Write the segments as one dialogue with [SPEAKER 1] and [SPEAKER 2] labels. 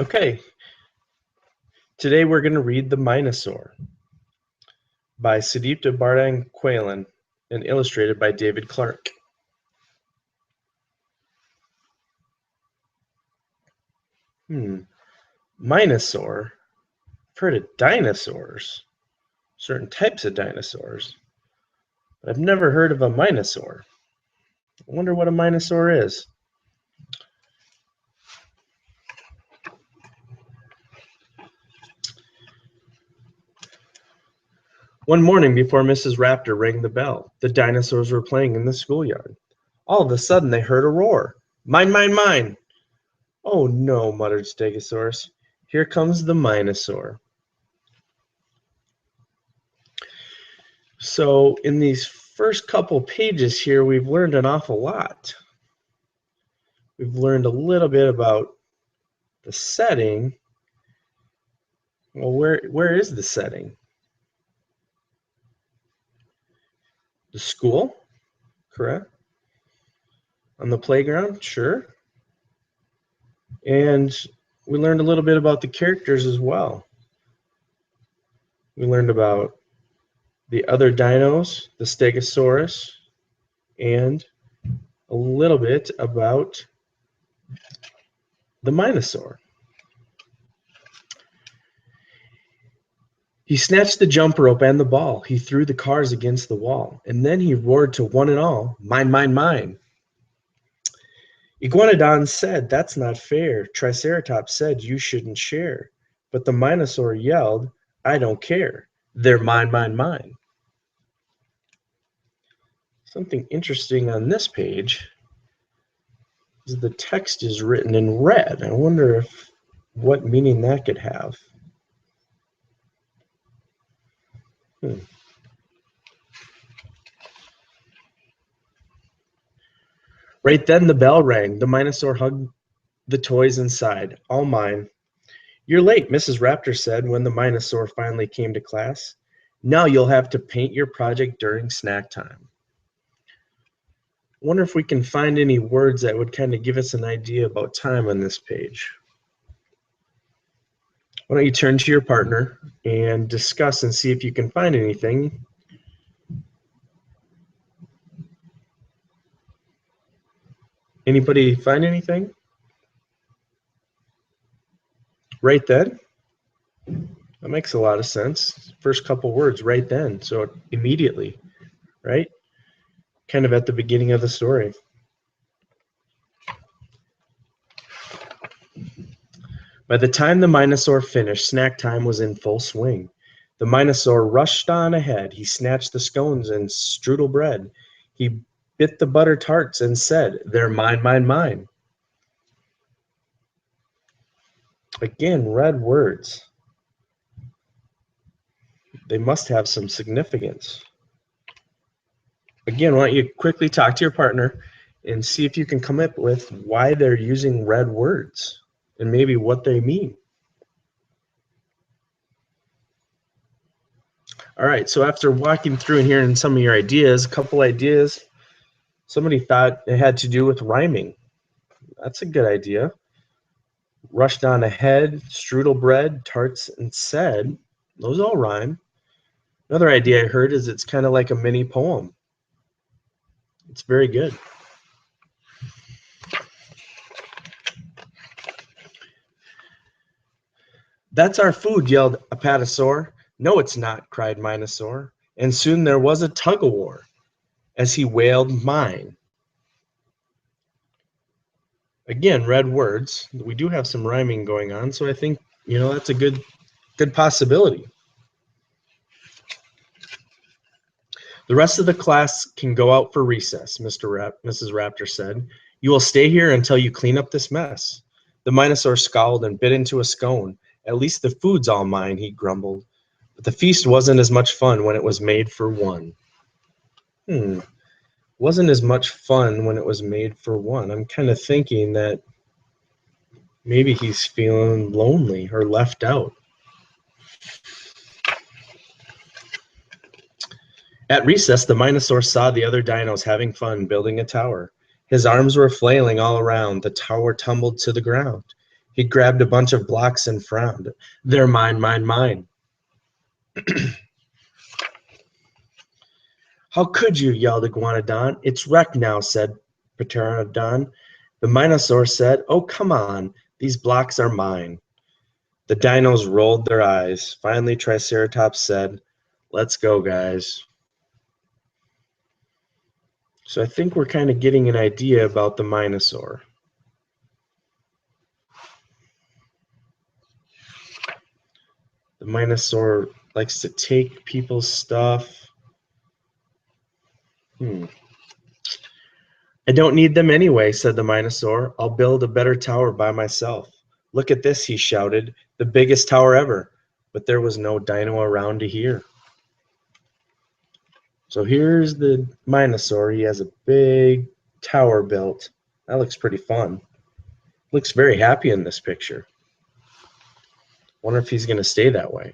[SPEAKER 1] Okay, today we're going to read The Mine-O-Saur by Sudipta Bardang-Quaylen and illustrated by David Clark. Mine-O-Saur. I've heard of dinosaurs, certain types of dinosaurs, but I've never heard of a Mine-O-Saur. I wonder what a Mine-O-Saur is. One morning before Mrs. Raptor rang the bell, the dinosaurs were playing in the schoolyard. All of a sudden they heard a roar. Mine, mine, mine! Oh no, muttered Stegosaurus. Here comes the Mine-O-Saur. So in these first couple pages here, we've learned an awful lot. We've learned a little bit about the setting. Well, where is the setting? The school, correct? On the playground, sure. And we learned a little bit about the characters as well. We learned about the other dinos, the Stegosaurus, and a little bit about the Mine-O-Saur. He snatched the jump rope and the ball. He threw the cars against the wall. And then he roared to one and all, mine, mine, mine. Iguanodon said, that's not fair. Triceratops said, you shouldn't share. But the Mine-O-Saur yelled, I don't care. They're mine, mine, mine. Something interesting on this page is the text is written in red. I wonder what meaning that could have. Right then the bell rang. The Mine-O-Saur hugged the toys inside. All mine. You're late, Mrs. Raptor said when the Mine-O-Saur finally came to class. Now you'll have to paint your project during snack time. Wonder if we can find any words that would kind of give us an idea about time on this page. Why don't you turn to your partner and discuss and see if you can find anything. Anybody find anything? Right then? That makes a lot of sense. First couple words, right then. So immediately, right? Kind of at the beginning of the story. By the time the Mine-O-Saur finished, snack time was in full swing. The Mine-O-Saur rushed on ahead. He snatched the scones and strudel bread. He bit the butter tarts and said, they're mine, mine, mine. Again, red words. They must have some significance. Again, why don't you quickly talk to your partner and see if you can come up with why they're using red words and maybe what they mean. All right, so after walking through and hearing some of your ideas, a couple ideas, somebody thought it had to do with rhyming. That's a good idea. Rushed on ahead, strudel bread, tarts, and said. Those all rhyme. Another idea I heard is it's kind of like a mini poem. It's very good. That's our food, yelled Apatosaur. No, it's not, cried Mine-O-Saur. And soon there was a tug-of-war as he wailed mine. Again, red words. We do have some rhyming going on, so I think, that's a good possibility. The rest of the class can go out for recess, Mrs. Raptor said. You will stay here until you clean up this mess. The Mine-O-Saur scowled and bit into a scone. At least the food's all mine, he grumbled. But the feast wasn't as much fun when it was made for one. Wasn't as much fun when it was made for one. I'm kind of thinking that maybe he's feeling lonely or left out. At recess, the Mine-O-Saur saw the other dinos having fun building a tower. His arms were flailing all around. The tower tumbled to the ground. He grabbed a bunch of blocks and frowned. They're mine, mine, mine. How could you? Yelled Iguanodon. It's wrecked now, said Pteranodon. The Mine-O-Saur said, oh, come on. These blocks are mine. The dinos rolled their eyes. Finally, Triceratops said, let's go, guys. So I think we're kind of getting an idea about the Mine-O-Saur. The Mine-O-Saur likes to take people's stuff. I don't need them anyway, said the Mine-O-Saur. I'll build a better tower by myself. Look at this, he shouted, the biggest tower ever. But there was no dino around to hear. So here's the Mine-O-Saur. He has a big tower built. That looks pretty fun. Looks very happy in this picture. Wonder if he's going to stay that way.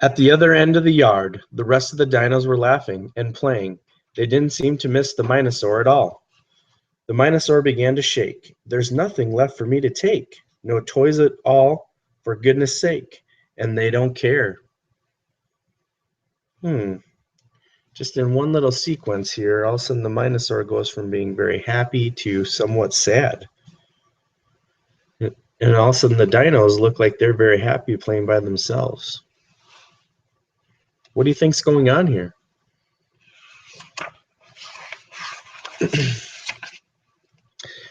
[SPEAKER 1] At the other end of the yard, the rest of the dinos were laughing and playing. They didn't seem to miss the Mine-O-Saur at all. The Mine-O-Saur began to shake. There's nothing left for me to take. No toys at all, for goodness sake. And they don't care. Just in one little sequence here, all of a sudden the Mine-O-Saur goes from being very happy to somewhat sad. And all of a sudden the dinos look like they're very happy playing by themselves. What do you think's going on here?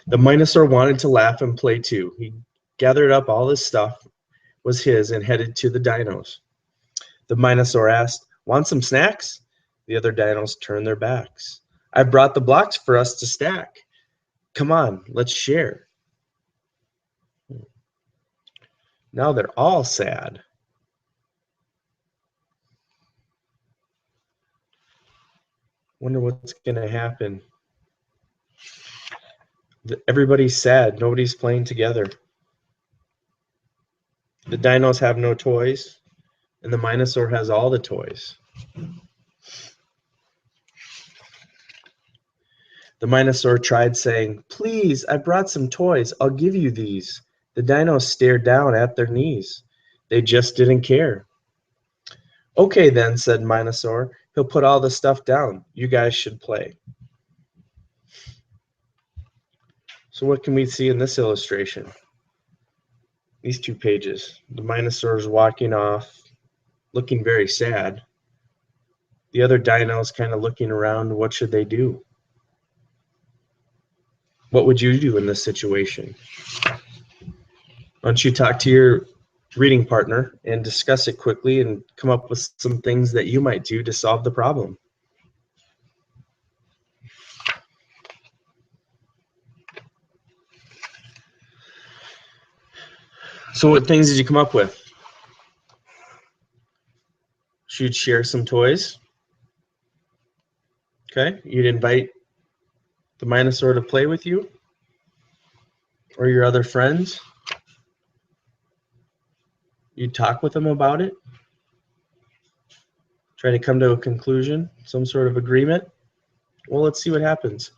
[SPEAKER 1] The Mine-O-Saur wanted to laugh and play too. He gathered up all his stuff, was his, and headed to the dinos. The Mine-O-Saur asked, want some snacks? The other dinos turned their backs. I brought the blocks for us to stack. Come on, let's share. Now they're all sad. Wonder what's going to happen. Everybody's sad. Nobody's playing together. The dinos have no toys, and the Mine-O-Saur has all the toys. The Mine-O-Saur tried saying, please, I brought some toys. I'll give you these. The dinos stared down at their knees. They just didn't care. Okay then, said Mine-O-Saur. He'll put all the stuff down. You guys should play. So what can we see in this illustration? These 2 pages. The Mine-O-Saur is walking off, looking very sad. The other dinos kind of looking around. What should they do? What would you do in this situation? Why don't you talk to your reading partner and discuss it quickly and come up with some things that you might do to solve the problem. So what things did you come up with? Should share some toys. Okay, you'd invite the Mine-O-Saur to play with you or your other friends. You'd talk with them about it. Try to come to a conclusion, some sort of agreement. Well, let's see what happens.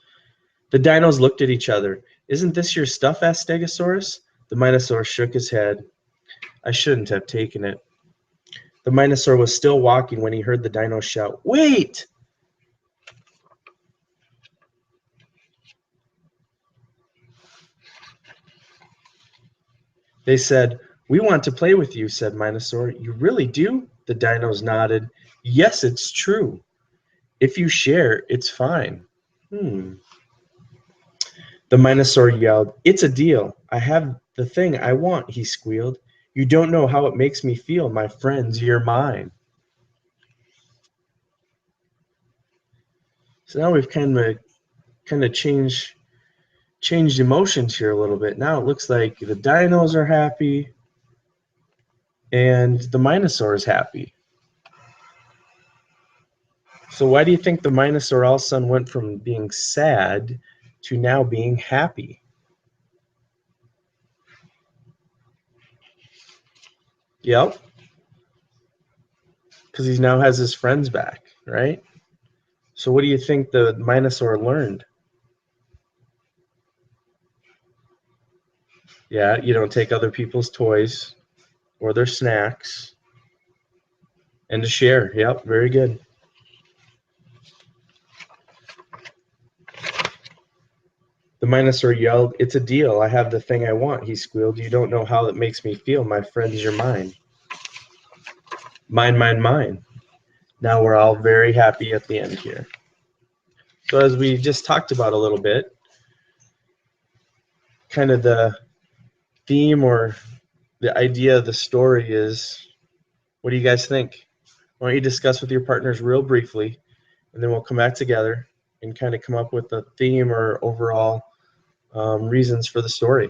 [SPEAKER 1] The dinos looked at each other. Isn't this your stuff? Asked Stegosaurus. The Mine-O-Saur shook his head. I shouldn't have taken it. The Mine-O-Saur was still walking when he heard the dinos shout, wait! They said, we want to play with you, said Mine-O-Saur. You really do? The dinos nodded. Yes, it's true. If you share, it's fine. The Mine-O-Saur yelled, it's a deal. I have the thing I want, he squealed. You don't know how it makes me feel, my friends, you're mine. So now we've kind of changed emotions here a little bit. Now it looks like the dinos are happy and the Mine-O-Saur is happy. So why do you think the Mine-O-Saur all of a sudden went from being sad to now being happy? Yep. Because he now has his friends back, right? So what do you think the Mine-O-Saur learned? Yeah, you don't take other people's toys or their snacks, and to share. Yep, very good. The Mine-O-Saur yelled, "It's a deal. I have the thing I want," he squealed. "You don't know how it makes me feel. My friends, you're mine. Mine, mine, mine." Now we're all very happy at the end here. So as we just talked about a little bit, kind of the theme or the idea of the story is, what do you guys think? Why don't you discuss with your partners real briefly, and then we'll come back together and kind of come up with a theme or overall reasons for the story.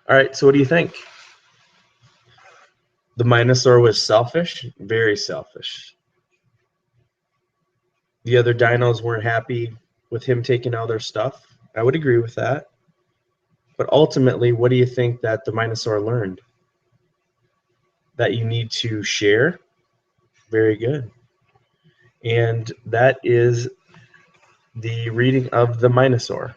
[SPEAKER 1] All right, so what do you think? The Mine-O-Saur was selfish, very selfish. The other dinos weren't happy with him taking all their stuff. I would agree with that. But ultimately, what do you think that the Mine-O-Saur learned? That you need to share. Very good. And that is the reading of the Mine-O-Saur.